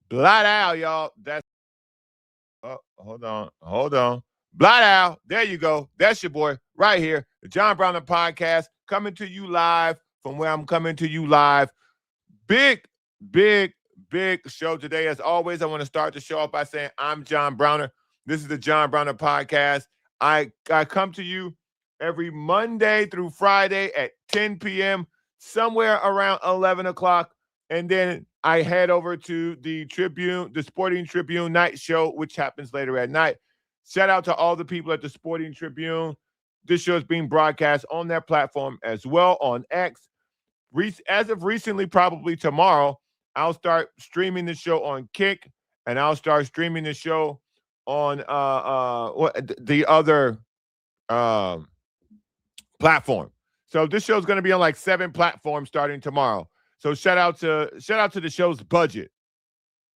Blind Al, y'all. That's hold on. Blind Al, there you go. That's your boy right here. The John Brown Podcast coming to you live from where I'm coming to you live. Big, big, big show today. As always, I want to start the show off by saying I'm John Browner. This is the John Browner Podcast. I come to you every Monday through Friday at 10 p.m., somewhere around 11 o'clock. And then I head over to the Tribune, the Sporting Tribune night show, which happens later at night. Shout out to all the people at the Sporting Tribune. This show is being broadcast on their platform as well on X. As of recently, probably tomorrow, I'll start streaming the show on KNICK, and I'll start streaming the show on the other platform. So this show is going to be on like 7 platforms starting tomorrow. So shout out to the show's budget.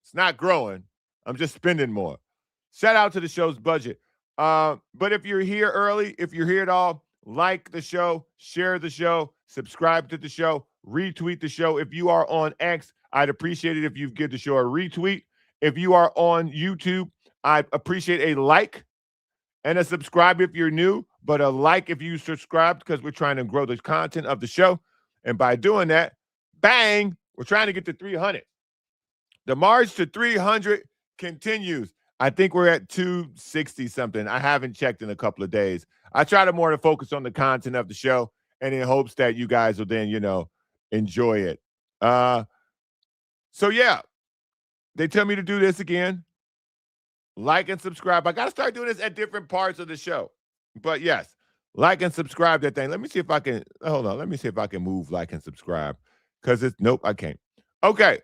It's not growing. I'm just spending more. Shout out to the show's budget. But if you're here early, if you're here at all, like the show, share the show, subscribe to the show, retweet the show. If you are on X, I'd appreciate it if you give the show a retweet. If you are on YouTube, I'd appreciate a like and a subscribe if you're new, but a like if you subscribe because we're trying to grow the content of the show. And by doing that, bang, we're trying to get to 300. The march to 300 continues. I think we're at 260 something. I haven't checked in a couple of days. I try to more to focus on the content of the show and in hopes that you guys will then, enjoy it. So yeah, they tell me to do this again. Like and subscribe. I got to start doing this at different parts of the show. But yes, like and subscribe that thing. Let me see if I can, hold on. Let me see if I can move like and subscribe. Because nope, I can't. Okay.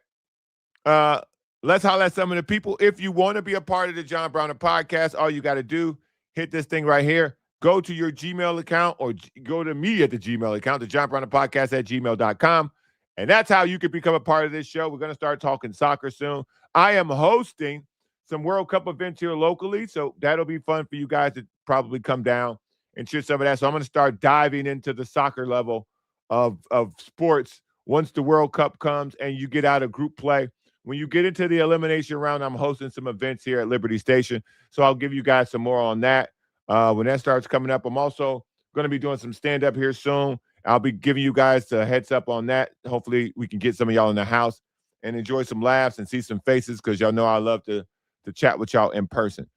Let's holler at some of the people. If you want to be a part of the John Browner Podcast, all you got to do, hit this thing right here. Go to your Gmail account or go to me at the Gmail account, the John Browner Podcast at gmail.com. And that's how you can become a part of this show. We're going to start talking soccer soon. I am hosting some World Cup events here locally, so that'll be fun for you guys to probably come down and cheer some of that. So I'm going to start diving into the soccer level of sports once the World Cup comes and you get out of group play. When you get into the elimination round, I'm hosting some events here at Liberty Station, so I'll give you guys some more on that when that starts coming up. I'm also going to be doing some stand-up here soon. I'll be giving you guys a heads up on that. Hopefully, we can get some of y'all in the house and enjoy some laughs and see some faces because y'all know I love to chat with y'all in person.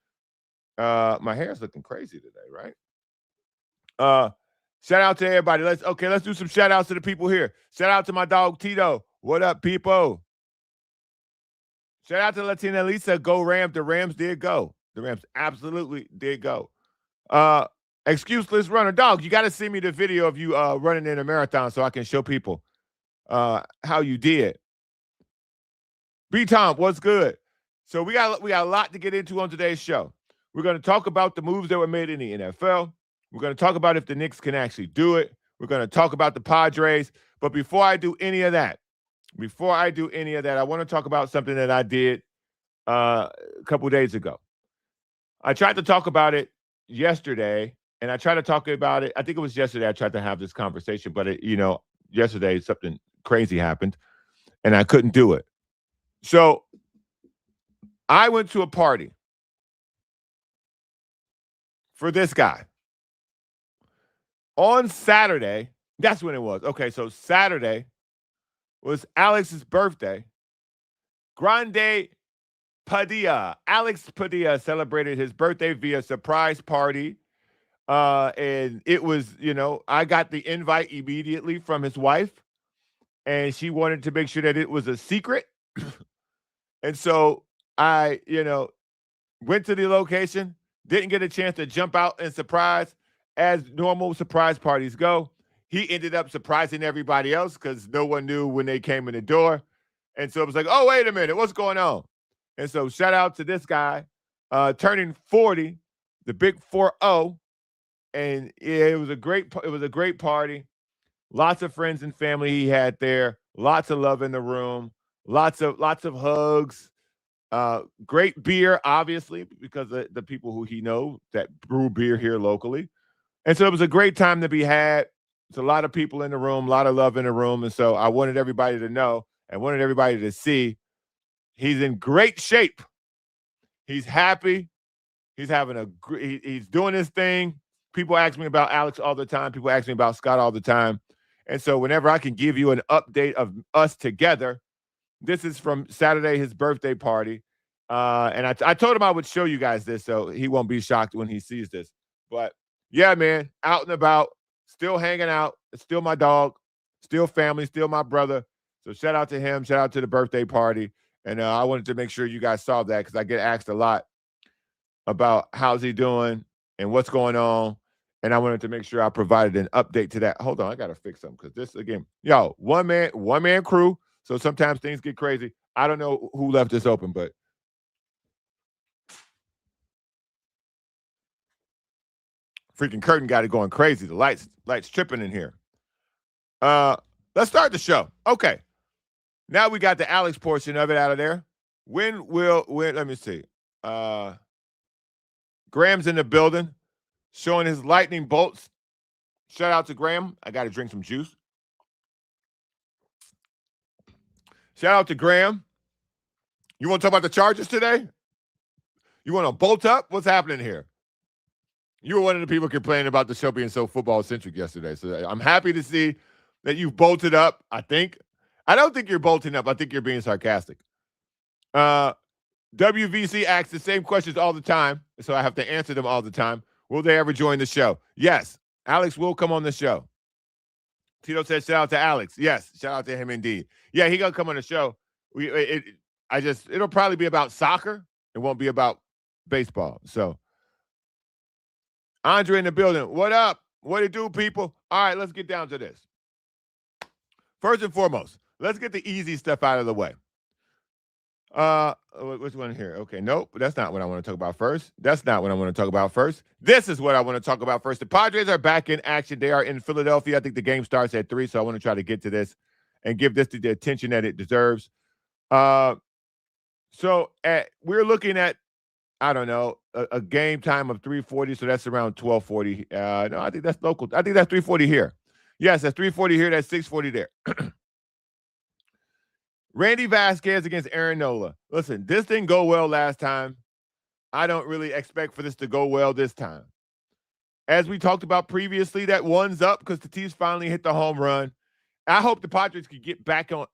My hair's looking crazy today, right? Shout out to everybody. Let's do some shout outs to the people here. Shout out to my dog Tito. What up, people? Shout out to Latina Lisa. Go Rams. The Rams did go. The Rams absolutely did go. Excuseless runner. Dog, you got to send me the video of you running in a marathon so I can show people how you did. B-Tom, what's good? So we got a lot to get into on today's show. We're going to talk about the moves that were made in the NFL. We're going to talk about if the Knicks can actually do it. We're going to talk about the Padres. But before I do any of that, I want to talk about something that I did a couple days ago. I tried to talk about it yesterday, and I tried to talk about it. I think it was yesterday I tried to have this conversation, but yesterday something crazy happened, and I couldn't do it. So I went to a party for this guy on Saturday. That's when it was. Okay, so Saturday was Alex's birthday. Grande Padilla. Alex Padilla celebrated his birthday via surprise party. And it was, I got the invite immediately from his wife, and she wanted to make sure that it was a secret. And so I, went to the location, didn't get a chance to jump out and surprise as normal surprise parties go. He ended up surprising everybody else because no one knew when they came in the door. And so it was like, oh, wait a minute, what's going on? And so shout out to this guy turning 40, the big 4-0. And yeah, it was a great party. Lots of friends and family he had there. Lots of love in the room. Lots of hugs. Great beer, obviously, because of the people who he knows that brew beer here locally. And so it was a great time to be had. It's a lot of people in the room, a lot of love in the room. And so I wanted everybody to know and wanted everybody to see He's in great shape. He's happy. He's having he's doing his thing. People ask me about Alex all the time. People ask me about Scott all the time. And so whenever I can give you an update of us together, this is from Saturday, his birthday party. And I told him I would show you guys this, so he won't be shocked when he sees this. But yeah, man, out and about, still hanging out. It's still my dog, still family, still my brother. So shout out to him. Shout out to the birthday party. And I wanted to make sure you guys saw that because I get asked a lot about how's he doing and what's going on. And I wanted to make sure I provided an update to that. Hold on, I got to fix something because this, again, one man crew. So sometimes things get crazy. I don't know who left this open, but freaking curtain got it going crazy. The lights tripping in here. Let's start the show. Okay. Now we got the Alex portion of it out of there. When let me see. Graham's in the building, showing his lightning bolts. Shout out to Graham. I got to drink some juice. Shout out to Graham. You want to talk about the Chargers today? You want to bolt up? What's happening here? You were one of the people complaining about the show being so football-centric yesterday. So I'm happy to see that you've bolted up, I think. I don't think you're bolting up. I think you're being sarcastic. WVC asks the same questions all the time, so I have to answer them all the time. Will they ever join the show? Yes. Alex will come on the show. Tito said, shout out to Alex. Yes, shout out to him indeed. Yeah, he going to come on the show. It'll probably be about soccer. It won't be about baseball. So, Andre in the building. What up? What it do, people? All right, let's get down to this. First and foremost, let's get the easy stuff out of the way. Which one here? Okay, nope, that's not what I want to talk about first. This is what I want to talk about first. The Padres are back in action. They are in Philadelphia. I think the game starts at 3, so I want to try to get to this and give this the attention that it deserves. We're looking at, I don't know, a game time of 3:40, so that's around 12:40. No, I think that's local. I think that's 3:40 here. Yes, that's 3:40 here. That's 6:40 there. Randy Vasquez against Aaron Nola. Listen, this didn't go well last time. I don't really expect for this to go well this time. As we talked about previously, that one's up because Tatis finally hit the home run. I hope the Padres could get back on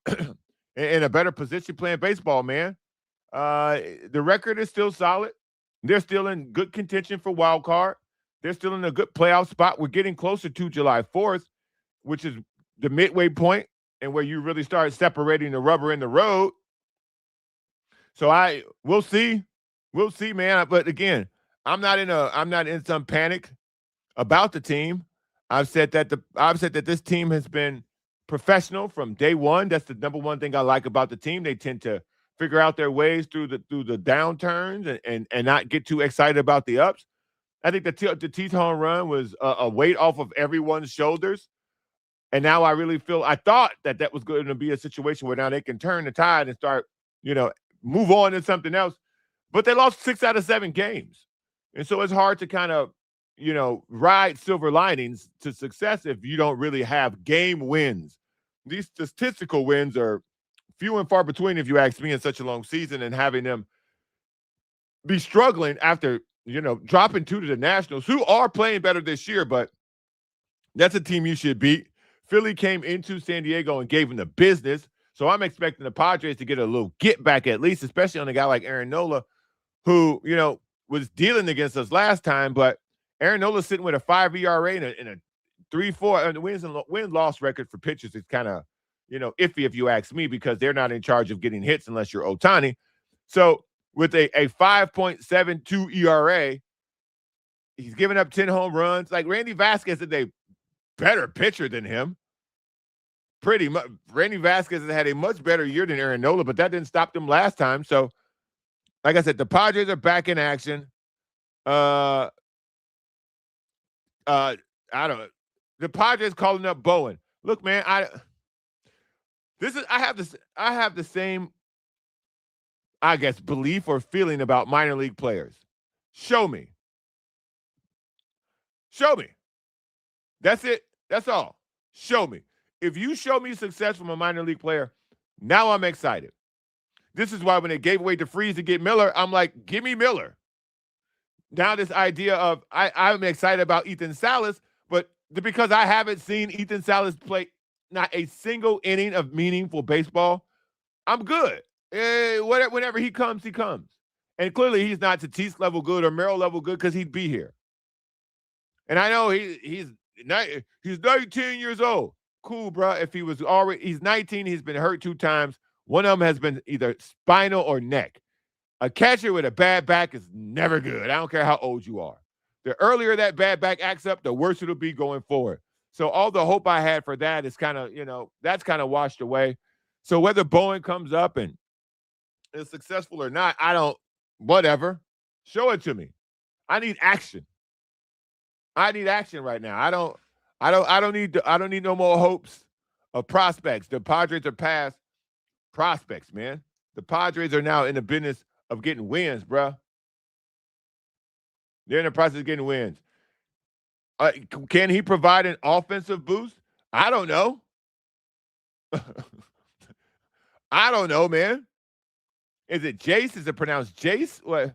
in a better position playing baseball, man. The record is still solid. They're still in good contention for wild card. They're still in a good playoff spot. We're getting closer to July 4th, which is the midway point and where you really start separating the rubber in the road. So we'll see. We'll see, man. But again, I'm not in some panic about the team. I've said that this team has been professional from day one. That's the number one thing I like about the team. They tend to figure out their ways through the downturns and not get too excited about the ups. I think the Tatis home run was a weight off of everyone's shoulders. And now I thought that was going to be a situation where now they can turn the tide and start, move on to something else. But they lost 6 out of 7 games. And so it's hard to kind of, ride silver linings to success if you don't really have game wins. These statistical wins are few and far between, if you ask me, in such a long season, and having them be struggling after, dropping 2 to the Nationals, who are playing better this year, but that's a team you should beat. Philly came into San Diego and gave them the business. So I'm expecting the Padres to get a little get back at least, especially on a guy like Aaron Nola, who, was dealing against us last time. But Aaron Nola's sitting with a 5 ERA and a 3.4 win-loss record for pitchers. It's kind of, iffy if you ask me, because they're not in charge of getting hits unless you're Ohtani. So with a 5.72 ERA, he's given up 10 home runs. Like Randy Vasquez is a better pitcher than him. Pretty much. Randy Vasquez has had a much better year than Aaron Nola, but that didn't stop them last time. So, like I said, the Padres are back in action. I don't know. The Padres calling up Bowen. Look, man, I have the same, I guess, belief or feeling about minor league players. Show me. That's it. That's all. Show me. If you show me success from a minor league player, now I'm excited. This is why when they gave away DeFreeze to get Miller, I'm like, give me Miller. Now this idea of I'm excited about Ethan Salas, but because I haven't seen Ethan Salas play not a single inning of meaningful baseball, I'm good. Whenever he comes, he comes. And clearly he's not Tatis level good or Merrill level good because he'd be here. And I know he's 19 years old. Cool, bro. If he was already, he's 19, he's been hurt 2 times. One of them has been either spinal or neck. A catcher with a bad back is never good. I don't care how old you are. The earlier that bad back acts up, the worse it'll be going forward. So all the hope I had for that is kind of, that's kind of washed away. So whether Bowen comes up and is successful or not, whatever. Show it to me. I need action. I need action right now. I don't need no more hopes of prospects. The Padres are past prospects, man. The Padres are now in the business of getting wins, bro. They're in the process of getting wins. Can he provide an offensive boost? I don't know. I don't know, man. Is it Jace? Is it pronounced Jace? What?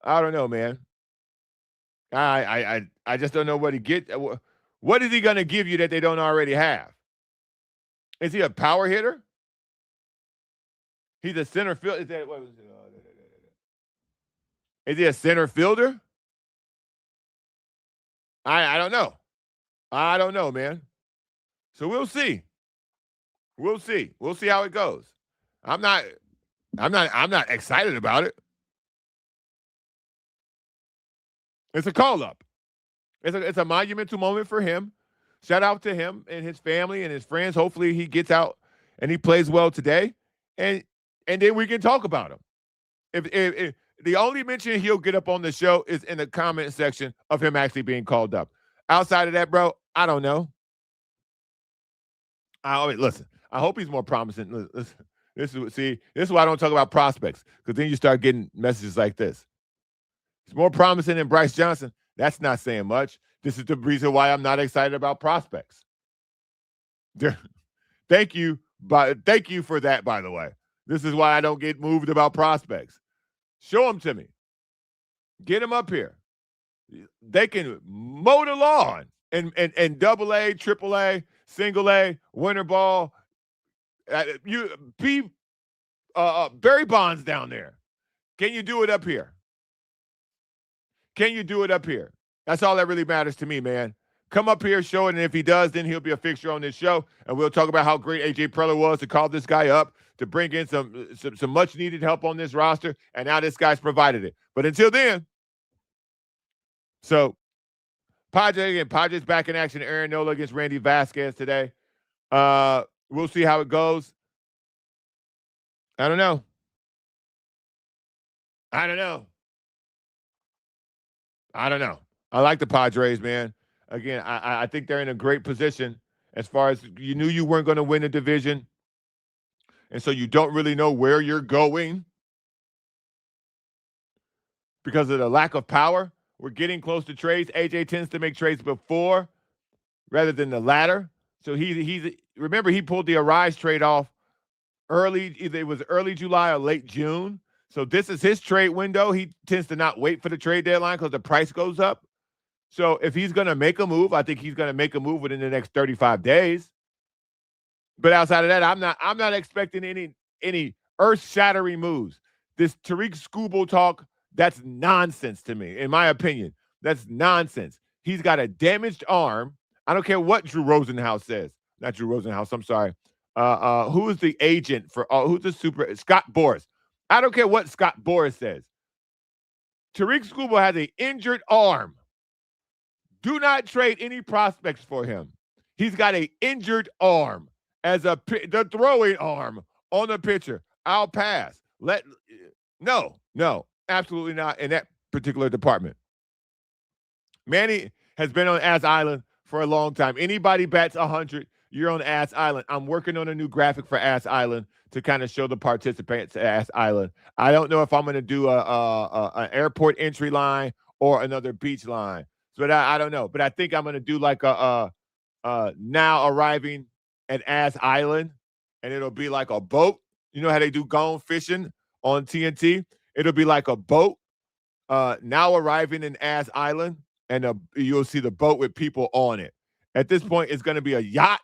I don't know, man. I just don't know what he get. What is he going to give you that they don't already have? Is he a power hitter? He's a center field. Is he a center fielder? I don't know. I don't know, man. So we'll see. We'll see. We'll see how it goes. I'm not excited about it. It's a call up. It's a monumental moment for him. Shout out to him and his family and his friends. Hopefully he gets out and he plays well today. And then we can talk about him. If the only mention he'll get up on the show is in the comment section of him actually being called up. Outside of that, bro, I don't know. Listen, I hope he's more promising. This is why I don't talk about prospects, because then you start getting messages like this. He's more promising than Bryce Johnson. That's not saying much. This is the reason why I'm not excited about prospects. Thank you for that, by the way. This is why I don't get moved about prospects. Show them to me. Get them up here. They can mow the lawn and double A, triple A, single A, winter ball. Barry Bonds down there. Can you do it up here? Can you do it up here? That's all that really matters to me, man. Come up here, show it, and if he does, then he'll be a fixture on this show, and we'll talk about how great A.J. Preller was to call this guy up, to bring in some much-needed help on this roster, and now this guy's provided it. But until then, so Padres back in action. Aaron Nola against Randy Vasquez today. We'll see how it goes. I don't know. I like the Padres, man. Again, I think they're in a great position as far as you knew you weren't going to win the division. And so you don't really know where you're going because of the lack of power. We're getting close to trades. AJ tends to make trades before rather than the latter. So remember, he pulled the Arise trade off either it was early July or late June. So this is his trade window. He tends to not wait for the trade deadline because the price goes up. So if he's going to make a move, I think he's going to make a move within the next 35 days. But outside of that, I'm not expecting any earth-shattering moves. This Tariq Skubal talk, that's nonsense to me, in my opinion. That's nonsense. He's got a damaged arm. I don't care what Drew Rosenhaus says. Not Drew Rosenhaus, I'm sorry. Who is the agent for who's the Scott Boras. I don't care what Scott Boras says. Tariq Skubal has an injured arm. Do not trade any prospects for him. He's got an injured arm as the throwing arm on the pitcher. I'll pass. No, absolutely not in that particular department. Manny has been on Ass Island for a long time. Anybody bats 100, you're on Ass Island. I'm working on a new graphic for Ass Island to kind of show the participants at Ass Island. I don't know if I'm going to do an airport entry line or another beach line. So I don't know. But I think I'm going to do like a now arriving at Ass Island, and it'll be like a boat. You know how they do gone fishing on TNT? It'll be like a boat now arriving in Ass Island, and you'll see the boat with people on it. At this point, it's going to be a yacht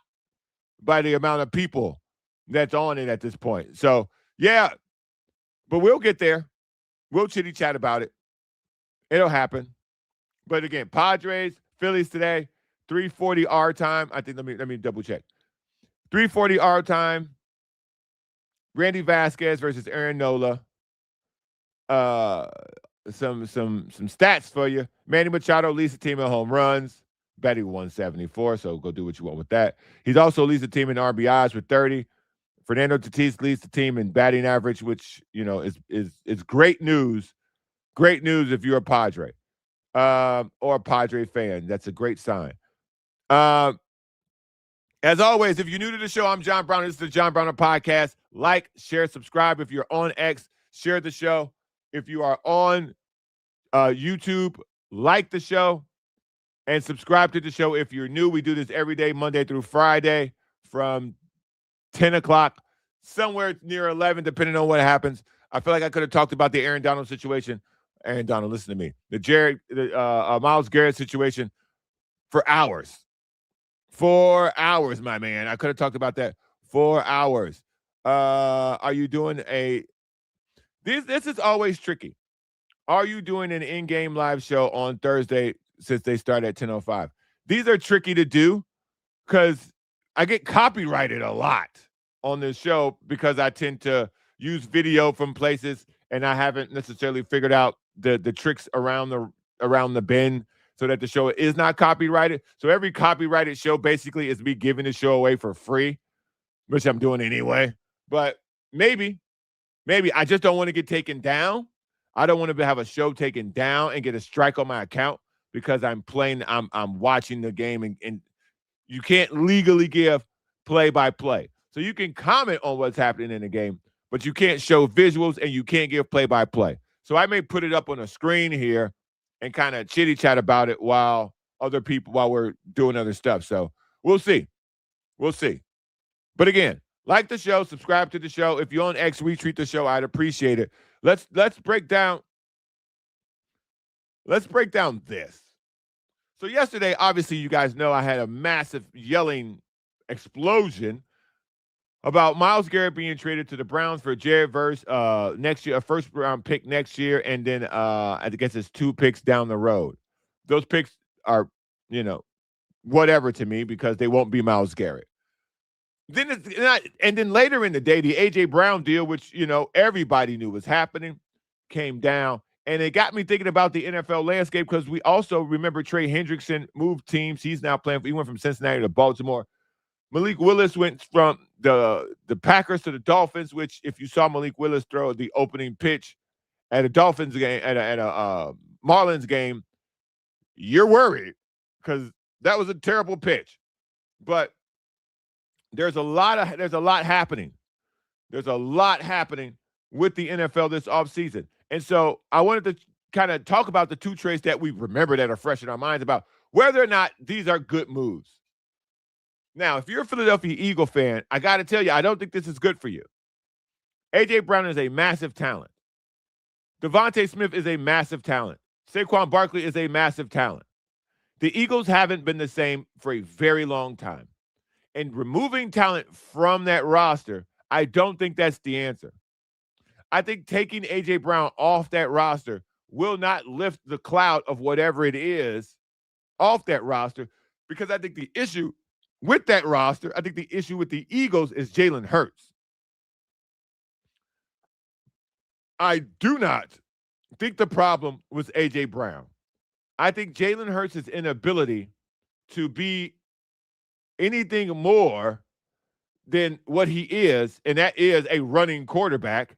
by the amount of people that's on it at this point. So, yeah, but we'll get there. We'll chitty chat about it. It'll happen. But again, Padres, Phillies today, 3:40 our time. I think let me double check. 3:40 our time. Randy Vasquez versus Aaron Nola. Some stats for you. Manny Machado leads the team in home runs, batting 174. So go do what you want with that. He's also leads the team in RBIs with 30. Fernando Tatis leads the team in batting average, which is great news. Great news if you're a Padre or a Padre fan. That's a great sign. As always, if you're new to the show, I'm John Brown. This is the John Browner Podcast. Like, share, subscribe. If you're on X, share the show. If you are on YouTube, like the show and subscribe to the show. If you're new, we do this every day, Monday through Friday from 10 o'clock, somewhere near 11, depending on what happens. I feel like I could have talked about the Aaron Donald situation. Aaron Donald, listen to me. The Myles Garrett situation for hours. 4 hours, my man. I could have talked about that 4 hours. Are you doing this is always tricky. Are you doing an in-game live show on Thursday since they start at 10:05? These are tricky to do because I get copyrighted a lot on this show because I tend to use video from places and I haven't necessarily figured out the tricks around the bend so that the show is not copyrighted. So every copyrighted show basically is me giving the show away for free, which I'm doing anyway. But maybe I just don't want to get taken down. I don't want to have a show taken down and get a strike on my account because I'm watching the game and you can't legally give play-by-play. So you can comment on what's happening in the game, but you can't show visuals and you can't give play-by-play. So I may put it up on a screen here and kind of chitty chat about it while we're doing other stuff. So we'll see. But again, like the show, subscribe to the show. If you're on X, retweet the show. I'd appreciate it. Let's break down this. So yesterday, obviously, you guys know I had a massive yelling explosion about Myles Garrett being traded to the Browns for Jared Verse next year, a first-round pick next year, and then I guess it's 2 picks down the road. Those picks are, whatever to me because they won't be Myles Garrett. Then later in the day, the A.J. Brown deal, which, everybody knew was happening, came down. And it got me thinking about the NFL landscape because we also remember Trey Hendrickson moved teams. He's now he went from Cincinnati to Baltimore. Malik Willis went from the Packers to the Dolphins, which if you saw Malik Willis throw the opening pitch at a Dolphins game, at a Marlins game, you're worried because that was a terrible pitch. But there's a lot happening. There's a lot happening with the NFL this offseason. And so I wanted to kind of talk about the 2 trades that we remember that are fresh in our minds about whether or not these are good moves. Now, if you're a Philadelphia Eagle fan, I got to tell you, I don't think this is good for you. A.J. Brown is a massive talent. Devontae Smith is a massive talent. Saquon Barkley is a massive talent. The Eagles haven't been the same for a very long time. And removing talent from that roster, I don't think that's the answer. I think taking A.J. Brown off that roster will not lift the cloud of whatever it is off that roster because I think the issue with that roster, I think the issue with the Eagles is Jalen Hurts. I do not think the problem was A.J. Brown. I think Jalen Hurts' inability to be anything more than what he is, and that is a running quarterback,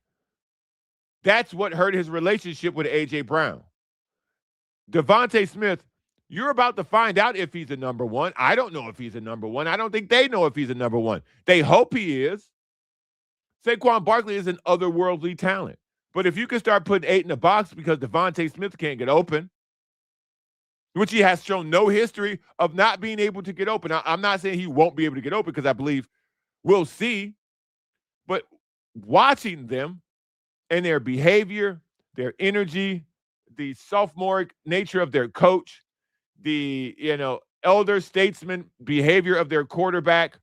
that's what hurt his relationship with A.J. Brown. Devontae Smith, you're about to find out if he's a number 1. I don't know if he's a number 1. I don't think they know if he's a number 1. They hope he is. Saquon Barkley is an otherworldly talent. But if you can start putting 8 in the box because Devontae Smith can't get open, which he has shown no history of not being able to get open. I'm not saying he won't be able to get open because I believe we'll see. But watching them and their behavior, their energy, the sophomoric nature of their coach, the elder statesman behavior of their quarterback,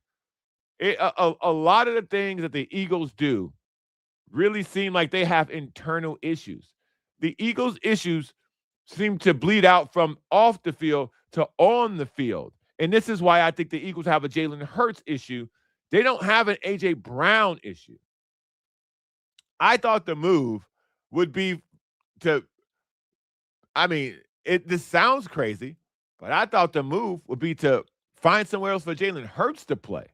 a lot of the things that the Eagles do really seem like they have internal issues. The Eagles' issues seem to bleed out from off the field to on the field. And this is why I think the Eagles have a Jalen Hurts issue. They don't have an A.J. Brown issue. I thought the move would be to, this sounds crazy, but I thought the move would be to find somewhere else for Jalen Hurts to play.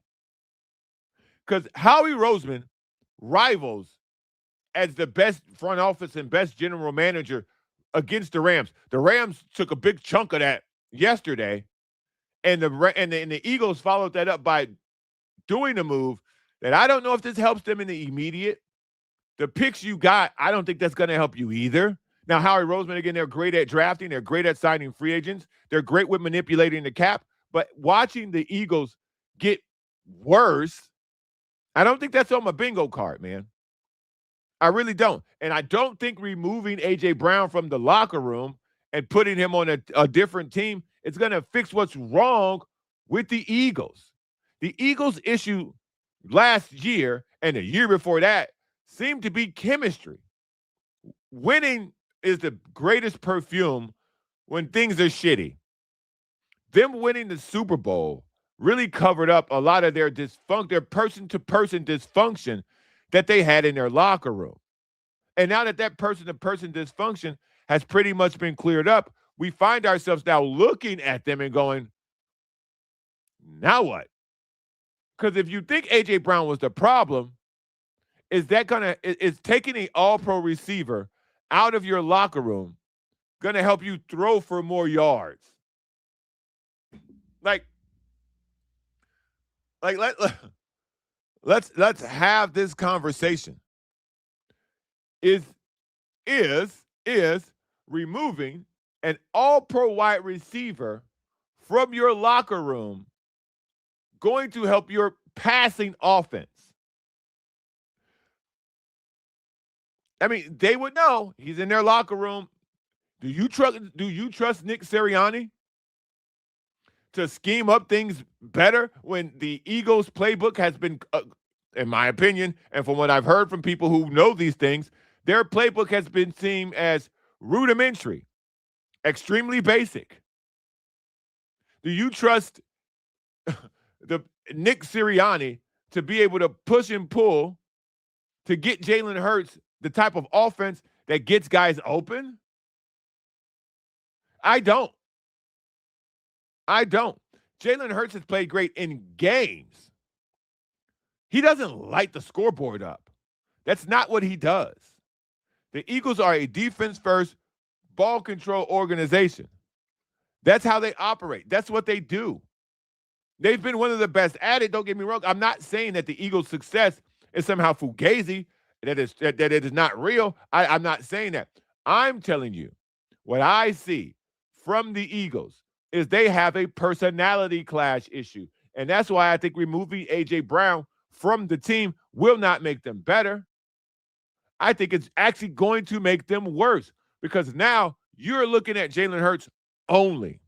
Because Howie Roseman rivals as the best front office and best general manager against the Rams. The Rams took a big chunk of that yesterday, and the Eagles followed that up by doing a move that I don't know if this helps them in the immediate. The picks you got, I don't think that's going to help you either. Now, Howie Roseman, again, they're great at drafting. They're great at signing free agents. They're great with manipulating the cap. But watching the Eagles get worse, I don't think that's on my bingo card, man. I really don't. And I don't think removing A.J. Brown from the locker room and putting him on a different team is going to fix what's wrong with the Eagles. The Eagles' issue last year and the year before that seemed to be chemistry. Winning is the greatest perfume when things are shitty. Them winning the Super Bowl really covered up a lot of their their person-to-person dysfunction that they had in their locker room. And now that person-to-person dysfunction has pretty much been cleared up, we find ourselves now looking at them and going, now what? Because if you think A.J. Brown was the problem, is taking an all-pro receiver out of your locker room going to help you throw for more yards? Let's have this conversation. Is removing an all-pro wide receiver from your locker room going to help your passing offense? They would know. He's in their locker room. Do you trust Nick Sirianni to scheme up things better when the Eagles playbook has been, in my opinion, and from what I've heard from people who know these things, their playbook has been seen as rudimentary, extremely basic. Do you trust the Nick Sirianni to be able to push and pull to get Jalen Hurts the type of offense that gets guys open? I don't. Jalen Hurts has played great in games. He doesn't light the scoreboard up. That's not what he does. The Eagles are a defense-first, ball control organization. That's how they operate. That's what they do. They've been one of the best at it. Don't get me wrong. I'm not saying that the Eagles' success is somehow fugazi, that it is not real. I'm not saying that. I'm telling you what I see from the Eagles is they have a personality clash issue. And that's why I think removing A.J. Brown from the team will not make them better. I think it's actually going to make them worse because now you're looking at Jalen Hurts only.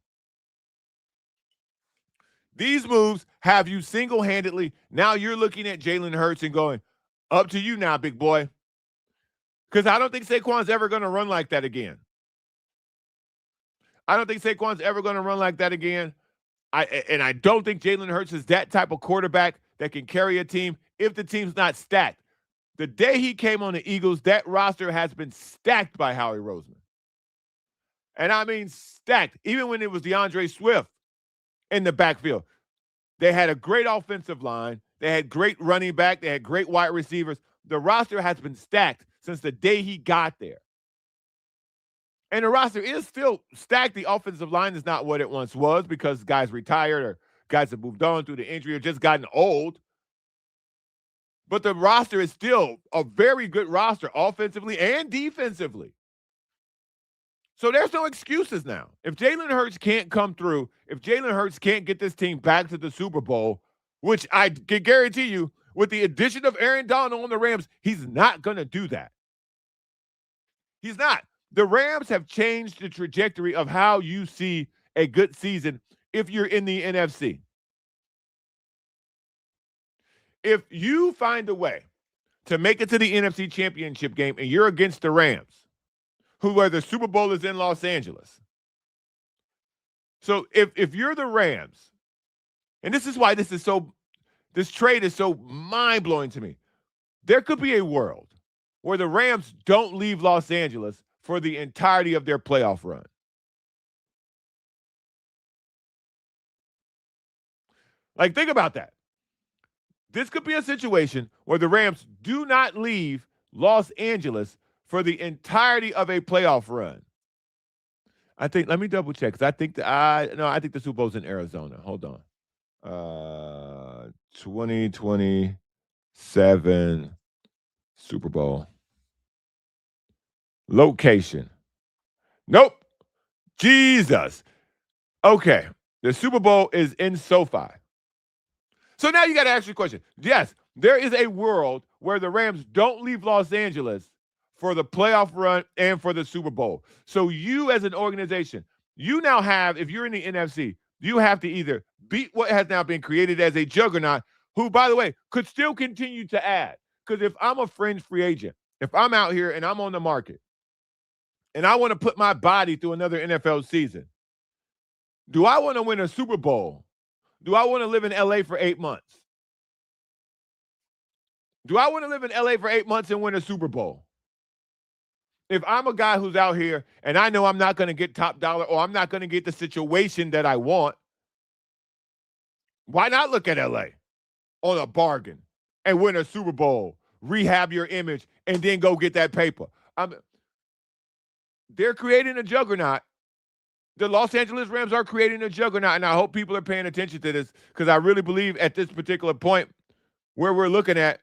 These moves have you single-handedly. Now you're looking at Jalen Hurts and going, up to you now, big boy. Because I don't think Saquon's ever going to run like that again. I don't think Saquon's ever going to run like that again. I don't think Jalen Hurts is that type of quarterback that can carry a team if the team's not stacked. The day he came on the Eagles, that roster has been stacked by Howie Roseman. And I mean stacked. Even when it was DeAndre Swift in the backfield. They had a great offensive line. They had great running back. They had great wide receivers. The roster has been stacked since the day he got there. And the roster is still stacked. The offensive line is not what it once was because guys retired or guys have moved on through the injury or just gotten old. But the roster is still a very good roster offensively and defensively. So there's no excuses now. If Jalen Hurts can't come through, if Jalen Hurts can't get this team back to the Super Bowl, which I can guarantee you, with the addition of Aaron Donald on the Rams, he's not going to do that. He's not. The Rams have changed the trajectory of how you see a good season if you're in the NFC. If you find a way to make it to the NFC Championship game and you're against the Rams, where the Super Bowl is in Los Angeles. So if you're the Rams, and this is why this trade is so mind-blowing to me. There could be a world where the Rams don't leave Los Angeles for the entirety of their playoff run. Like, think about that. This could be a situation where the Rams do not leave Los Angeles for the entirety of a playoff run. Let me double check, because I think the Super Bowl's in Arizona. Hold on. 2027 Super Bowl. Location. Nope. Jesus. Okay. The Super Bowl is in SoFi. So now you got to ask your question. Yes, there is a world where the Rams don't leave Los Angeles for the playoff run and for the Super Bowl. So you as an organization, you now have, if you're in the NFC, you have to either beat what has now been created as a juggernaut, who, by the way, could still continue to add. Because if I'm a fringe free agent, if I'm out here and I'm on the market, and I want to put my body through another NFL season, do I want to win a Super Bowl? Do I want to live in LA for 8 months? Do I want to live in LA for 8 months and win a Super Bowl? If I'm a guy who's out here and I know I'm not going to get top dollar, or I'm not going to get the situation that I want, why not look at LA on a bargain and win a Super Bowl, rehab your image, and then go get that paper? They're creating a juggernaut. The Los Angeles Rams are creating a juggernaut, and I hope people are paying attention to this, because I really believe at this particular point where we're looking at,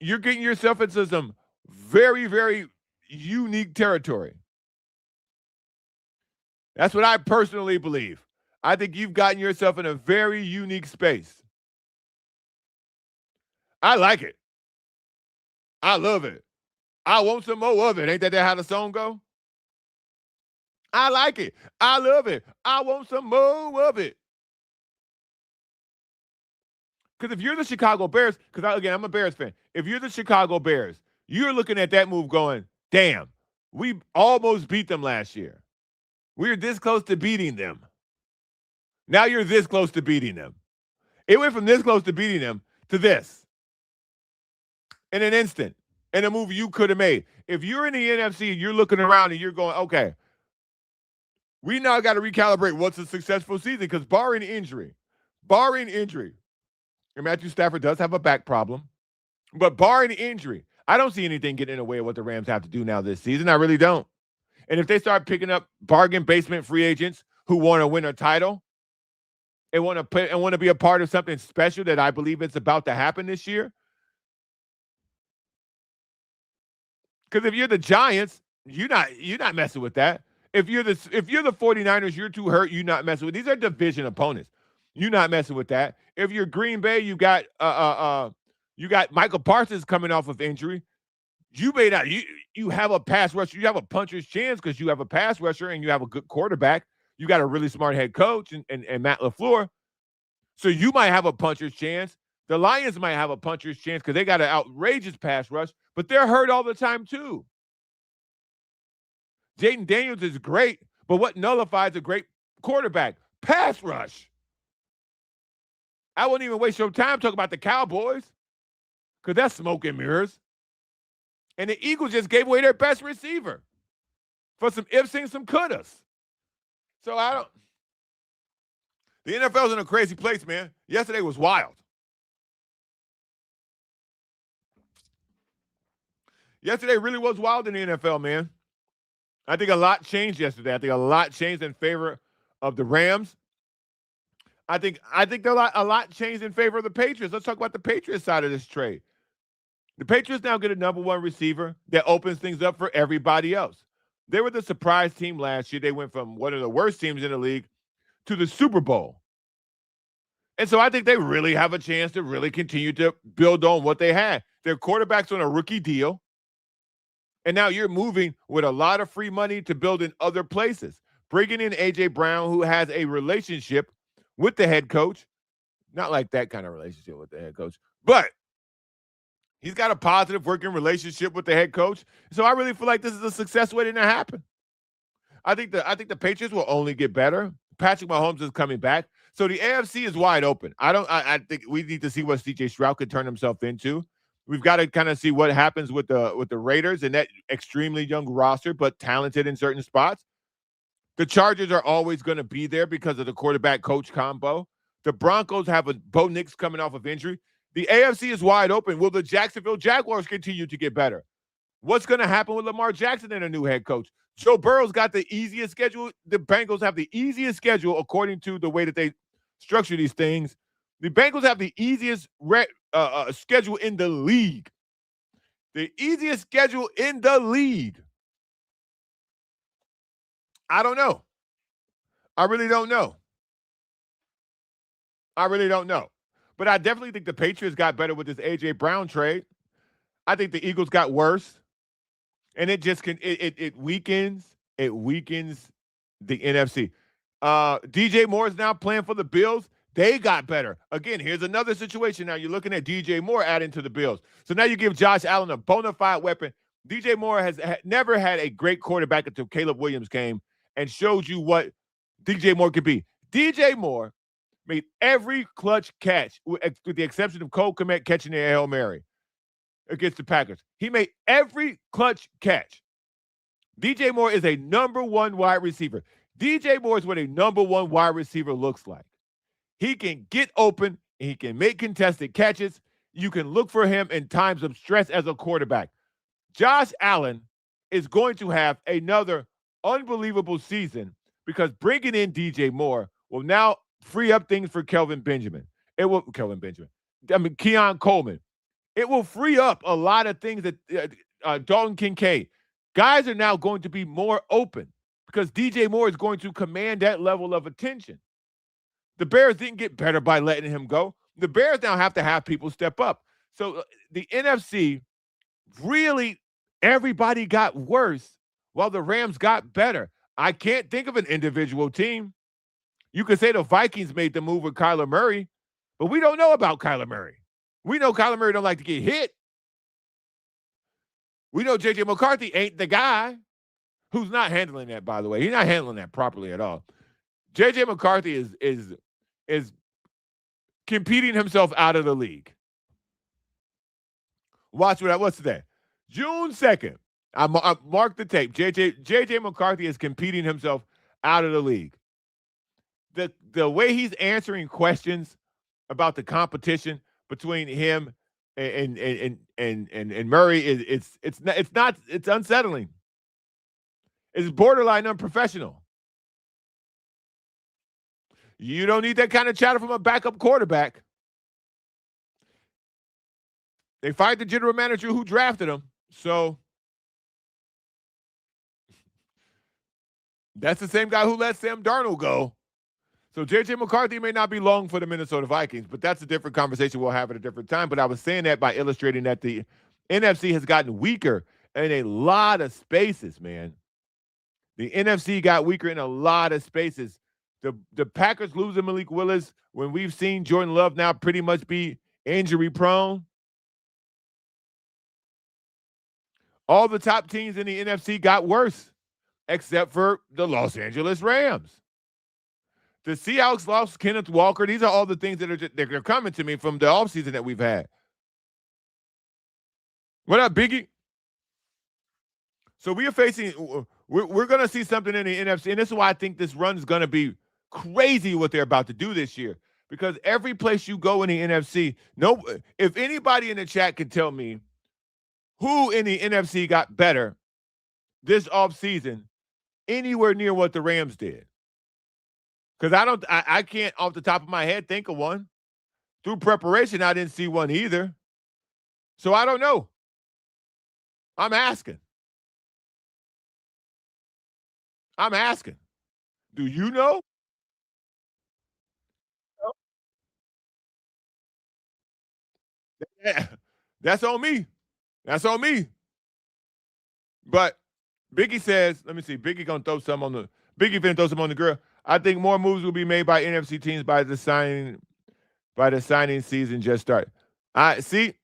you're getting yourself into some very, very unique territory. That's what I personally believe. I think you've gotten yourself in a very unique space. I like it. I love it. I want some more of it. Ain't that how the song go? I like it. I love it. I want some more of it. Because if you're the Chicago Bears, because again, I'm a Bears fan. If you're the Chicago Bears, you're looking at that move going, damn, we almost beat them last year. We were this close to beating them. Now you're this close to beating them. It went from this close to beating them to this in an instant, in a move you could have made. If you're in the NFC, you're looking around and you're going, okay, we now got to recalibrate what's a successful season, because barring injury, and Matthew Stafford does have a back problem, but barring injury, I don't see anything getting in the way of what the Rams have to do now this season. I really don't. And if they start picking up bargain basement free agents who want to win a title and want to be a part of something special that I believe it's about to happen this year, because if you're the Giants, you're not messing with that. If you're the 49ers, you're too hurt, you're not messing with. These are division opponents. You're not messing with that. If you're Green Bay, you got Michael Parsons coming off of injury. You may not. You have a pass rusher. You have a puncher's chance because you have a pass rusher and you have a good quarterback. You got a really smart head coach and Matt LaFleur. So you might have a puncher's chance. The Lions might have a puncher's chance because they got an outrageous pass rush, but they're hurt all the time too. Jaden Daniels is great, but what nullifies a great quarterback? Pass rush. I wouldn't even waste your time talking about the Cowboys, because that's smoke and mirrors. And the Eagles just gave away their best receiver for some ifs and some couldas. So the NFL's in a crazy place, man. Yesterday was wild. Yesterday really was wild in the NFL, man. I think a lot changed yesterday. I think a lot changed in favor of the Rams. I think a lot changed in favor of the Patriots. Let's talk about the Patriots side of this trade. The Patriots now get a number one receiver that opens things up for everybody else. They were the surprise team last year. They went from one of the worst teams in the league to the Super Bowl. And so I think they really have a chance to really continue to build on what they had. Their quarterback's on a rookie deal. And now you're moving with a lot of free money to build in other places. Bringing in A.J. Brown, who has a relationship with the head coach. Not like that kind of relationship with the head coach, but he's got a positive working relationship with the head coach. So I really feel like this is a success waiting to happen. I think the Patriots will only get better. Patrick Mahomes is coming back. So the AFC is wide open. I think we need to see what CJ Stroud could turn himself into. We've got to kind of see what happens with the Raiders and that extremely young roster, but talented in certain spots. The Chargers are always going to be there because of the quarterback coach combo. The Broncos have a Bo Nix coming off of injury. The AFC is wide open. Will the Jacksonville Jaguars continue to get better? What's going to happen with Lamar Jackson and a new head coach? Joe Burrow's got the easiest schedule. The Bengals have the easiest schedule according to the way that they structure these things. The Bengals have the easiest schedule in the league. The easiest schedule in the league. I don't know. I really don't know. I really don't know. But I definitely think the Patriots got better with this A.J. Brown trade. I think the Eagles got worse. And it just weakens the NFC. DJ Moore is now playing for the Bills. They got better. Again, here's another situation. Now you're looking at DJ Moore adding to the Bills. So now you give Josh Allen a bona fide weapon. DJ Moore has never had a great quarterback until Caleb Williams came and showed you what DJ Moore could be. DJ Moore made every clutch catch, with the exception of Cole Kmet catching the Hail Mary against the Packers. He made every clutch catch. DJ Moore is a number one wide receiver. DJ Moore is what a number one wide receiver looks like. He can get open. He can make contested catches. You can look for him in times of stress as a quarterback. Josh Allen is going to have another unbelievable season because bringing in DJ Moore will now free up things for Keon Coleman. It will free up a lot of things that Dalton Kincaid. Guys are now going to be more open because DJ Moore is going to command that level of attention. The Bears didn't get better by letting him go. The Bears now have to have people step up. So the NFC, really, everybody got worse while the Rams got better. I can't think of an individual team. You could say the Vikings made the move with Kyler Murray, but we don't know about Kyler Murray. We know Kyler Murray don't like to get hit. We know J.J. McCarthy ain't the guy who's not handling that, by the way. He's not handling that properly at all. J.J. McCarthy is competing himself out of the league. What's today? June 2nd. I marked the tape. J.J. McCarthy is competing himself out of the league. The way he's answering questions about the competition between him and Murray it's unsettling. It's borderline unprofessional. You don't need that kind of chatter from a backup quarterback. They fired the general manager who drafted him, so that's the same guy who let Sam Darnold go. So J.J. McCarthy may not be long for the Minnesota Vikings, but that's a different conversation we'll have at a different time. But I was saying that by illustrating that the NFC has gotten weaker in a lot of spaces, man. The NFC got weaker in a lot of spaces. The Packers losing Malik Willis when we've seen Jordan Love now pretty much be injury prone. All the top teams in the NFC got worse, except for the Los Angeles Rams. The Seahawks lost Kenneth Walker. These are all the things that they're coming to me from the offseason that we've had. What up, Biggie? So we're going to see something in the NFC, and this is why I think this run is going to be crazy what they're about to do this year. Because every place you go in the NFC, if anybody in the chat can tell me who in the NFC got better this offseason, anywhere near what the Rams did. Because I can't off the top of my head think of one. Through preparation, I didn't see one either. So I don't know. I'm asking. Do you know? Yeah, that's on me. That's on me. But Biggie says, let me see. Biggie gonna throw some on the Biggie finna throw some on the grill. I think more moves will be made by NFC teams by the signing season just started. I see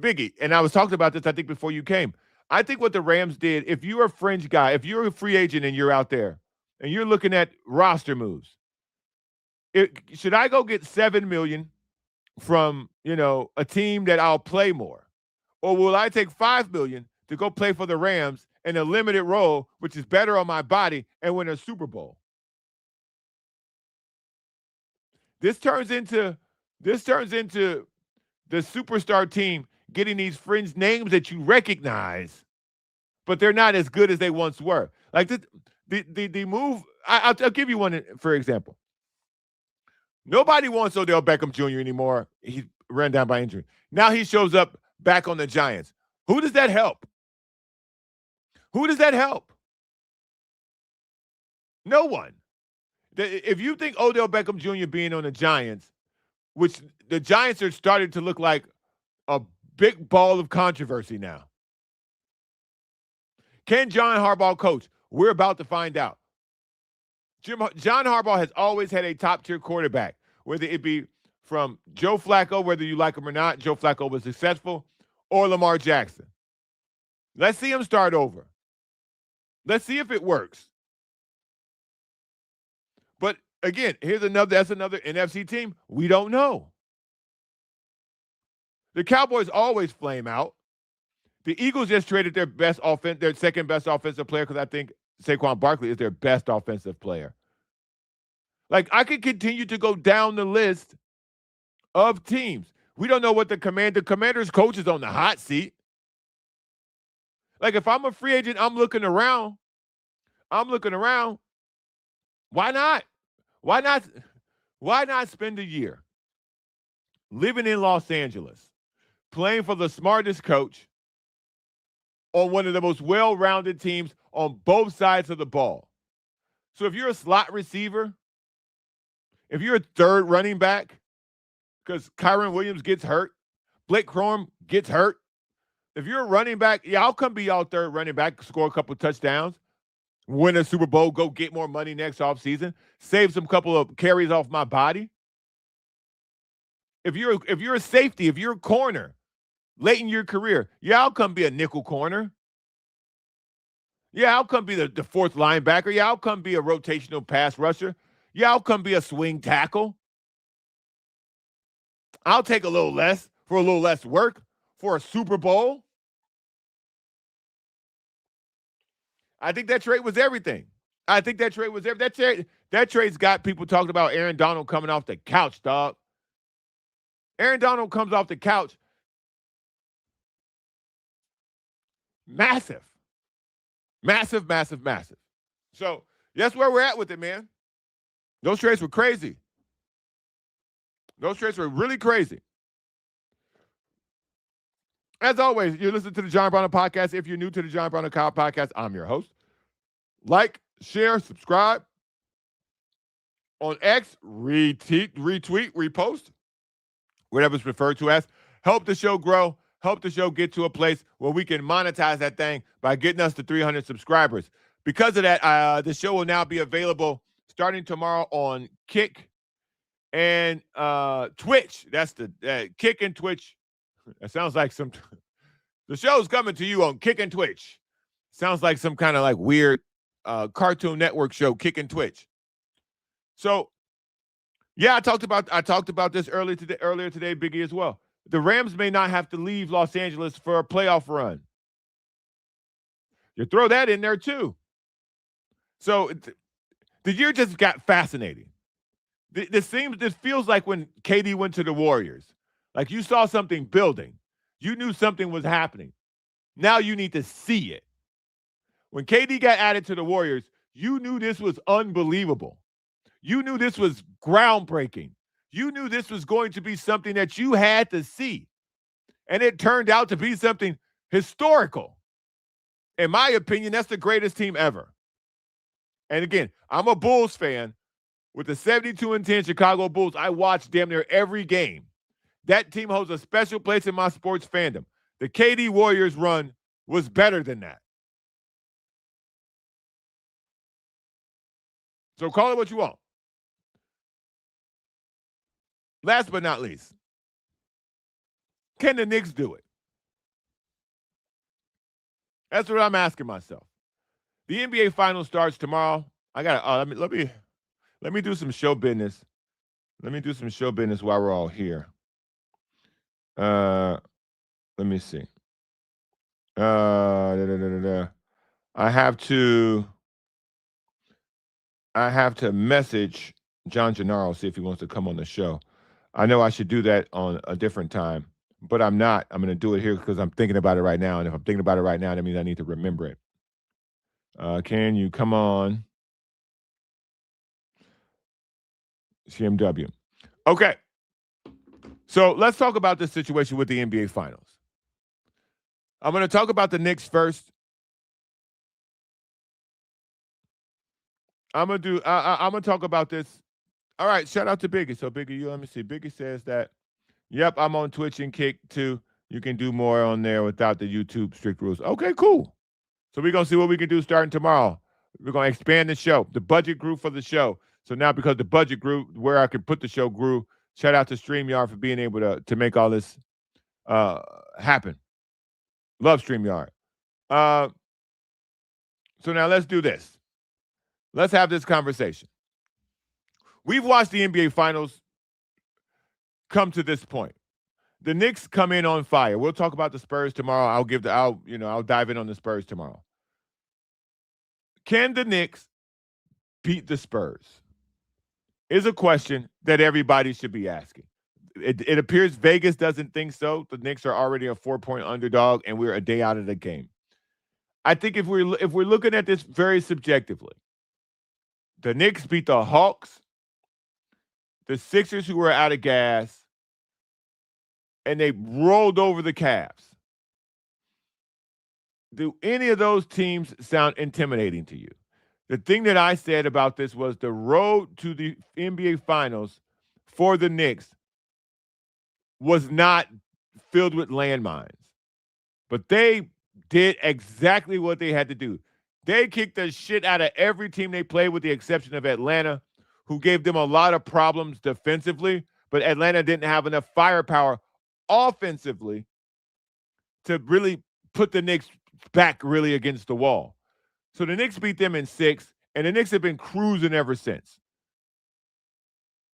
Biggie, and I was talking about this, I think, before you came. I think what the Rams did, if you're a fringe guy, if you're a free agent and you're out there and you're looking at roster moves, should I go get $7 million from a team that I'll play more, or will I take $5 million to go play for the Rams in a limited role, which is better on my body, and win a Super Bowl? This turns into the superstar team getting these fringe names that you recognize, but they're not as good as they once were. Like the move. I'll give you one for example. Nobody wants Odell Beckham Jr. anymore. He ran down by injury. Now he shows up back on the Giants. Who does that help? Who does that help? No one. If you think Odell Beckham Jr. being on the Giants, which the Giants are starting to look like a big ball of controversy now. Can John Harbaugh coach? We're about to find out. John Harbaugh has always had a top-tier quarterback, whether it be from Joe Flacco, whether you like him or not. Joe Flacco was successful, or Lamar Jackson. Let's see him start over. Let's see if it works. But again, that's another NFC team. We don't know. The Cowboys always flame out. The Eagles just traded their second best offensive player, because I think Saquon Barkley is their best offensive player. Like, I could continue to go down the list of teams. We don't know what the commander's coach is on the hot seat. Like, if I'm a free agent, I'm looking around. Why not? Why not spend a year living in Los Angeles, playing for the smartest coach on one of the most well-rounded teams on both sides of the ball? So if you're a slot receiver, if you're a third running back, because Kyron Williams gets hurt, Blake Corum gets hurt. If you're a running back, yeah, I'll come be y'all third running back, score a couple touchdowns, win a Super Bowl, go get more money next offseason, save some couple of carries off my body. If you're a safety, if you're a corner late in your career, yeah, I'll come be a nickel corner. Yeah, I'll come be the fourth linebacker. Yeah, I'll come be a rotational pass rusher. Yeah, I'll come be a swing tackle. I'll take a little less for a little less work for a Super Bowl. I think that trade was everything. That trade's got people talking about Aaron Donald coming off the couch, dog. Aaron Donald comes off the couch. Massive. Massive, massive, massive. So that's where we're at with it, man. Those trades were crazy. Those trades were really crazy. As always, you listen to the John Browner Podcast. If you're new to the John Browner Podcast, I'm your host. Like, share, subscribe. On X, retweet, repost, whatever it's referred to as. Help the show grow. Help the show get to a place where we can monetize that thing by getting us to 300 subscribers. Because of that, the show will now be available starting tomorrow on KICK and Twitch. That's the KICK and Twitch. That sounds like the show's coming to you on KICK and Twitch. Sounds like some kind of like weird Cartoon Network show, KICK and Twitch. So, yeah, I talked about this earlier today, Biggie, as well. The Rams may not have to leave Los Angeles for a playoff run. You throw that in there too. So the year just got fascinating. This feels like when KD went to the Warriors. Like, you saw something building. You knew something was happening. Now you need to see it. When KD got added to the Warriors, you knew this was unbelievable. You knew this was groundbreaking. You knew this was going to be something that you had to see. And it turned out to be something historical. In my opinion, that's the greatest team ever. And again, I'm a Bulls fan. With the 72-10 Chicago Bulls, I watched damn near every game. That team holds a special place in my sports fandom. The KD Warriors run was better than that. So call it what you want. Last but not least, can the Knicks do it? That's what I'm asking myself. The NBA Finals starts tomorrow. I got let me do some show business. Let me do some show business while we're all here. Let me see. I have to message John Gennaro, see if he wants to come on the show. I know I should do that on a different time, but I'm not. I'm going to do it here because I'm thinking about it right now. And if I'm thinking about it right now, that means I need to remember it. Can you come on? CMW. Okay. So let's talk about this situation with the NBA Finals. I'm going to talk about the Knicks first. I'm gonna talk about this. All right, shout out to Biggie. So Biggie, let me see. Biggie says that, yep, I'm on Twitch and Kick too. You can do more on there without the YouTube strict rules. Okay, cool. So we're gonna see what we can do starting tomorrow. We're gonna expand the show. The budget grew for the show. So now because the budget grew, where I could put the show grew. Shout out to StreamYard for being able to make all this happen. Love StreamYard. So now let's do this. Let's have this conversation. We've watched the NBA Finals come to this point. The Knicks come in on fire. We'll talk about the Spurs tomorrow. I'll dive in on the Spurs tomorrow. Can the Knicks beat the Spurs? Is a question that everybody should be asking. It appears Vegas doesn't think so. The Knicks are already a 4-point underdog, and we're a day out of the game. I think if we're looking at this very subjectively, the Knicks beat the Hawks, the Sixers, who were out of gas, and they rolled over the Cavs. Do any of those teams sound intimidating to you? The thing that I said about this was the road to the NBA Finals for the Knicks was not filled with landmines. But they did exactly what they had to do. They kicked the shit out of every team they played with the exception of Atlanta, who gave them a lot of problems defensively, but Atlanta didn't have enough firepower offensively to really put the Knicks back really against the wall. So the Knicks beat them in 6, and the Knicks have been cruising ever since.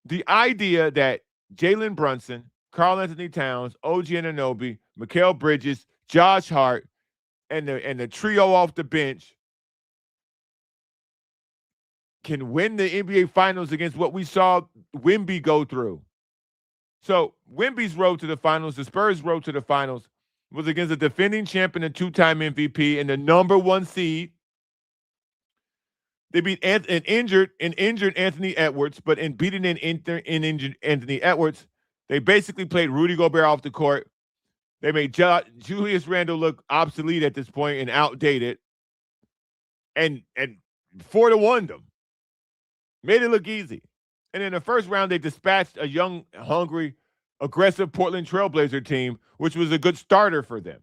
The idea that Jalen Brunson, Karl Anthony Towns, OG Anunoby, Mikal Bridges, Josh Hart, and the trio off the bench can win the NBA Finals against what we saw Wemby go through. So Wemby's road to the finals, the Spurs' road to the finals, was against a defending champion and 2-time MVP and the number 1 seed. They beat an injured Anthony Edwards, but in beating an injured Anthony Edwards, they basically played Rudy Gobert off the court. They made Julius Randle look obsolete at this point and outdated, and 4-1 them. Made it look easy. And in the first round, they dispatched a young, hungry, aggressive Portland Trailblazer team, which was a good starter for them.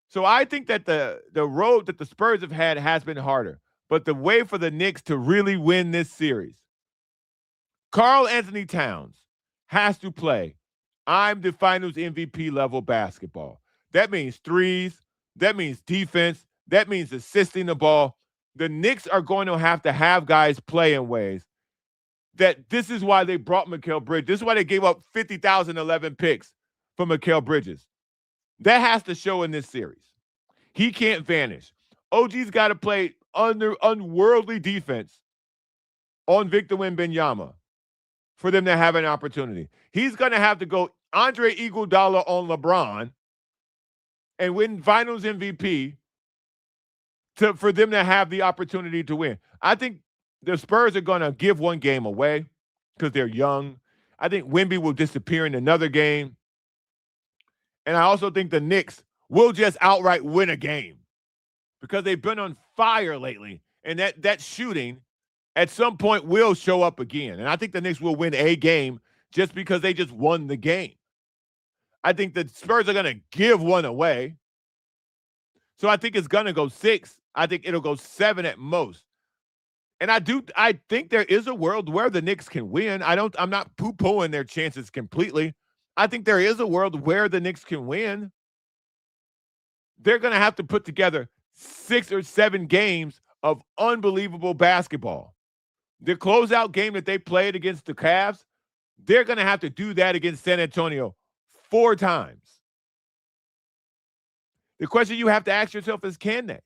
So I think that the road that the Spurs have had has been harder. But the way for the Knicks to really win this series, Karl Anthony Towns has to play I'm the finals MVP level basketball. That means threes. That means defense. That means assisting the ball. The Knicks are going to have guys play in ways that this is why they brought Mikal Bridges. This is why they gave up 50,011 picks for Mikal Bridges. That has to show in this series. He can't vanish. OG's got to play under unworldly defense on Victor Wembanyama for them to have an opportunity. He's going to have to go Andre Iguodala on LeBron and win finals MVP for them to have the opportunity to win. I think the Spurs are going to give one game away because they're young. I think Wemby will disappear in another game. And I also think the Knicks will just outright win a game because they've been on fire lately. And that shooting at some point will show up again. And I think the Knicks will win a game just because they just won the game. I think the Spurs are going to give one away. So I think it's going to go 6. I think it'll go 7 at most. And I think there is a world where the Knicks can win. I'm not poo-pooing their chances completely. I think there is a world where the Knicks can win. They're going to have to put together 6 or 7 games of unbelievable basketball. The closeout game that they played against the Cavs, they're going to have to do that against San Antonio 4 times. The question you have to ask yourself is, can they?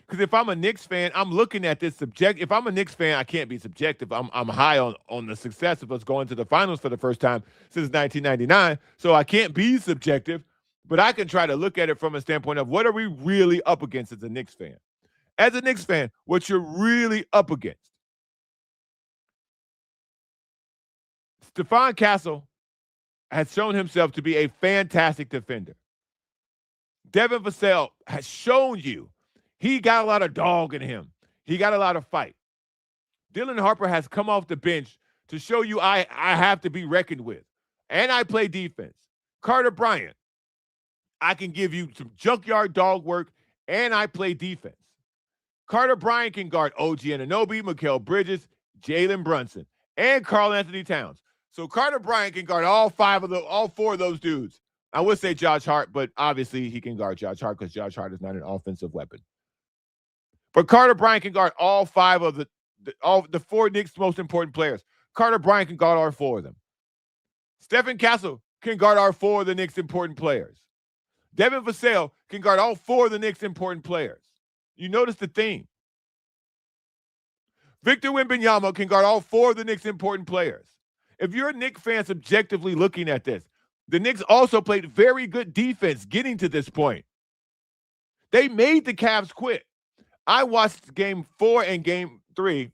Because if I'm a Knicks fan, I'm looking at this subject. If I'm a Knicks fan, I can't be subjective. I'm high on the success of us going to the finals for the first time since 1999. So I can't be subjective, but I can try to look at it from a standpoint of what are we really up against as a Knicks fan? As a Knicks fan, what you're really up against. Stephon Castle has shown himself to be a fantastic defender. Devin Vassell has shown you he got a lot of dog in him. He got a lot of fight. Dylan Harper has come off the bench to show you I have to be reckoned with. And I play defense. Carter Bryant, I can give you some junkyard dog work, and I play defense. Carter Bryant can guard OG Anunoby, Mikal Bridges, Jalen Brunson, and Karl Anthony Towns. So Carter Bryant can guard all 4 of those dudes. I would say Josh Hart, but obviously he can guard Josh Hart because Josh Hart is not an offensive weapon. But Carter Bryant can guard all 5 of the 4 Knicks' most important players. Carter Bryant can guard all 4 of them. Stephen Castle can guard all 4 of the Knicks' important players. Devin Vassell can guard all 4 of the Knicks' important players. You notice the theme. Victor Wembanyama can guard all 4 of the Knicks' important players. If you're a Knicks fan subjectively looking at this, the Knicks also played very good defense getting to this point. They made the Cavs quit. I watched game 4 and game 3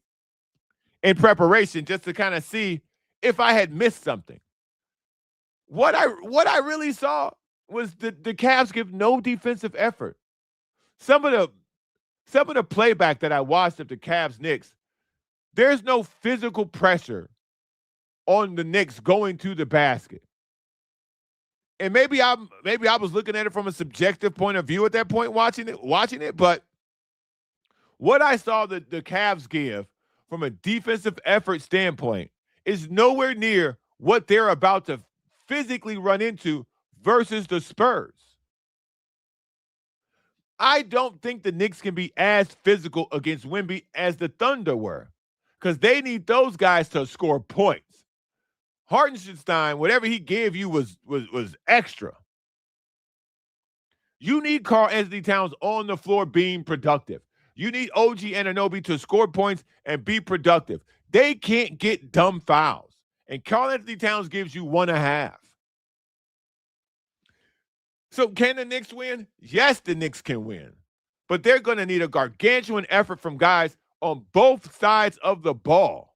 in preparation just to kind of see if I had missed something. What I really saw was the Cavs give no defensive effort. Some of the playback that I watched of the Cavs Knicks, there's no physical pressure on the Knicks going to the basket. And maybe I was looking at it from a subjective point of view at that point watching it, but what I saw the Cavs give from a defensive effort standpoint is nowhere near what they're about to physically run into versus the Spurs. I don't think the Knicks can be as physical against Wemby as the Thunder were because they need those guys to score points. Hartenstein, whatever he gave you was extra. You need Karl Anthony Towns on the floor being productive. You need OG Anunoby to score points and be productive. They can't get dumb fouls. And Karl Anthony Towns gives you 1.5. So can the Knicks win? Yes, the Knicks can win. But they're going to need a gargantuan effort from guys on both sides of the ball.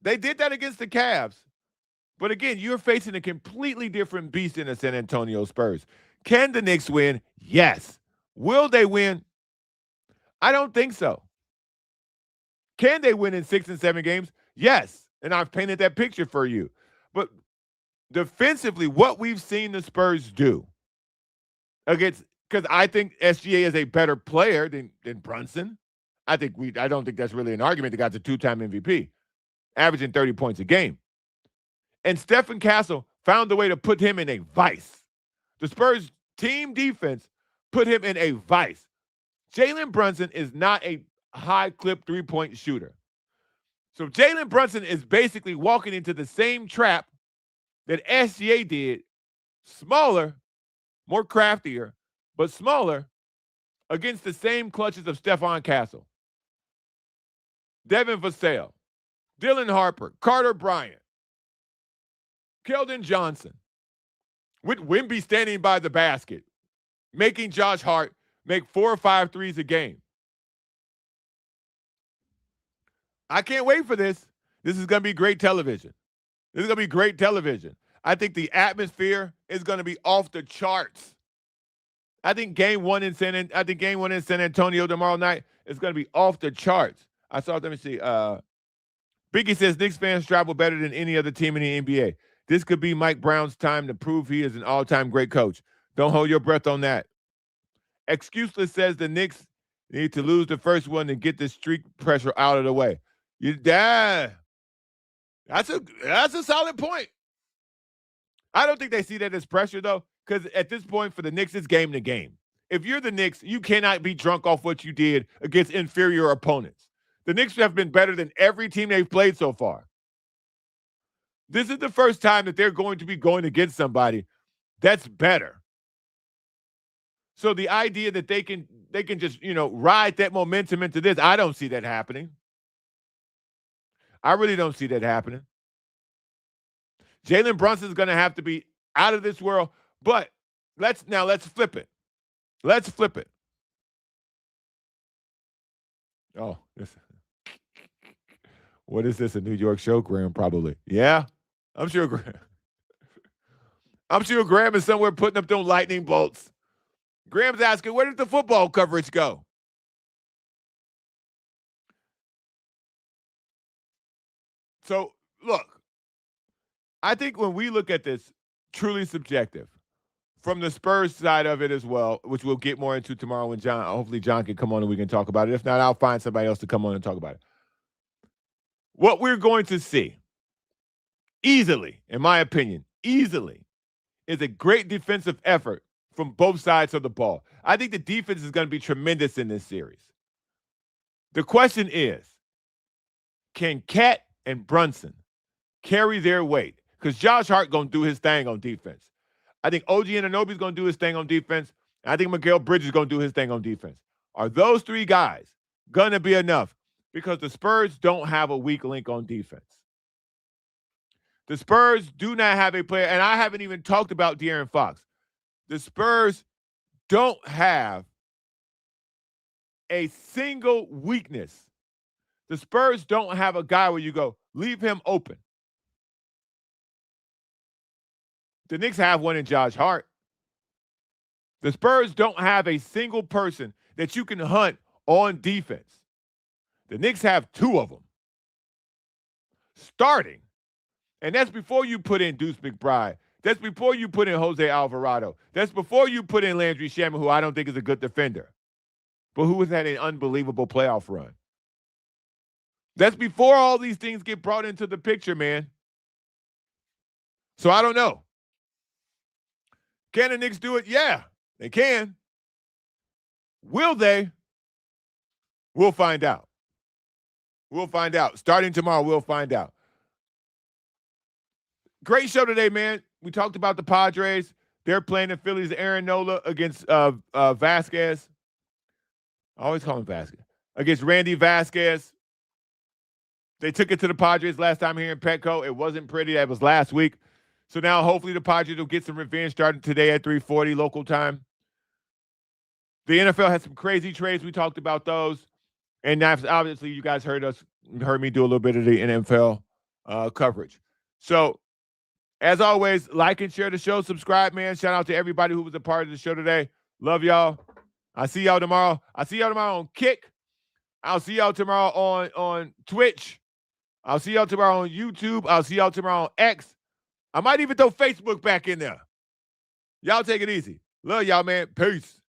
They did that against the Cavs. But again, you're facing a completely different beast in the San Antonio Spurs. Can the Knicks win? Yes. Will they win? I don't think so. Can they win in 6 and 7 games? Yes. And I've painted that picture for you. But defensively, what we've seen the Spurs do against, because I think SGA is a better player than Brunson. I don't think that's really an argument. The guy's a 2-time MVP, averaging 30 points a game. And Stephen Castle found a way to put him in a vice. The Spurs team defense put him in a vice. Jalen Brunson is not a high-clip three-point shooter. So Jalen Brunson is basically walking into the same trap that SGA did, smaller, more craftier, but smaller, against the same clutches of Stephon Castle, Devin Vassell, Dylan Harper, Carter Bryant, Keldon Johnson, with Wemby standing by the basket, making Josh Hart make 4 or 5 threes a game. I can't wait for this. This is going to be great television. I think the atmosphere is going to be off the charts. I think game one in San Antonio tomorrow night is going to be off the charts. Let me see. Biggie says Knicks fans travel better than any other team in the NBA. This could be Mike Brown's time to prove he is an all-time great coach. Don't hold your breath on that. Excuseless says the Knicks need to lose the first one and get the streak pressure out of the way. That's a solid point. I don't think they see that as pressure, though, because at this point for the Knicks, it's game to game. If you're the Knicks, you cannot be drunk off what you did against inferior opponents. The Knicks have been better than every team they've played so far. This is the first time that they're going to be going against somebody that's better. So the idea that they can just, ride that momentum into this, I don't see that happening. I really don't see that happening. Jalen Brunson's going to have to be out of this world, but let's flip it. Let's flip it. Oh, what is this? A New York show, Graham? Probably. Yeah, I'm sure Graham. I'm sure Graham is somewhere putting up those lightning bolts. Graham's asking, where did the football coverage go? So, look, I think when we look at this, truly subjective, from the Spurs side of it as well, which we'll get more into tomorrow when hopefully John can come on and we can talk about it. If not, I'll find somebody else to come on and talk about it. What we're going to see, easily, in my opinion, is a great defensive effort from both sides of the ball. I think the defense is going to be tremendous in this series. The question is, can Cat and Brunson carry their weight? Because Josh Hart going to do his thing on defense. I think OG Anunoby's going to do his thing on defense. I think Mikal Bridges is going to do his thing on defense. Are those three guys going to be enough? Because the Spurs don't have a weak link on defense. The Spurs do not have a player, and I haven't even talked about De'Aaron Fox. The Spurs don't have a single weakness. The Spurs don't have a guy where you go, leave him open. The Knicks have one in Josh Hart. The Spurs don't have a single person that you can hunt on defense. The Knicks have two of them starting. And that's before you put in Deuce McBride. That's before you put in Jose Alvarado. That's before you put in Landry Shamet, who I don't think is a good defender, but who has had an unbelievable playoff run. That's before all these things get brought into the picture, man. So I don't know. Can the Knicks do it? Yeah, they can. Will they? We'll find out. We'll find out. Starting tomorrow, we'll find out. Great show today, man. We talked about the Padres. They're playing the Phillies' Aaron Nola against Vasquez. I always call him Vasquez. Against Randy Vasquez. They took it to the Padres last time here in Petco. It wasn't pretty. That was last week. So now hopefully the Padres will get some revenge starting today at 3:40 local time. The NFL has some crazy trades. We talked about those. And obviously you guys heard me do a little bit of the NFL coverage. So as always, like and share the show. Subscribe, man. Shout out to everybody who was a part of the show today. Love y'all. I'll see y'all tomorrow. I'll see y'all tomorrow on KICK. I'll see y'all tomorrow on Twitch. I'll see y'all tomorrow on YouTube. I'll see y'all tomorrow on X. I might even throw Facebook back in there. Y'all take it easy. Love y'all, man. Peace.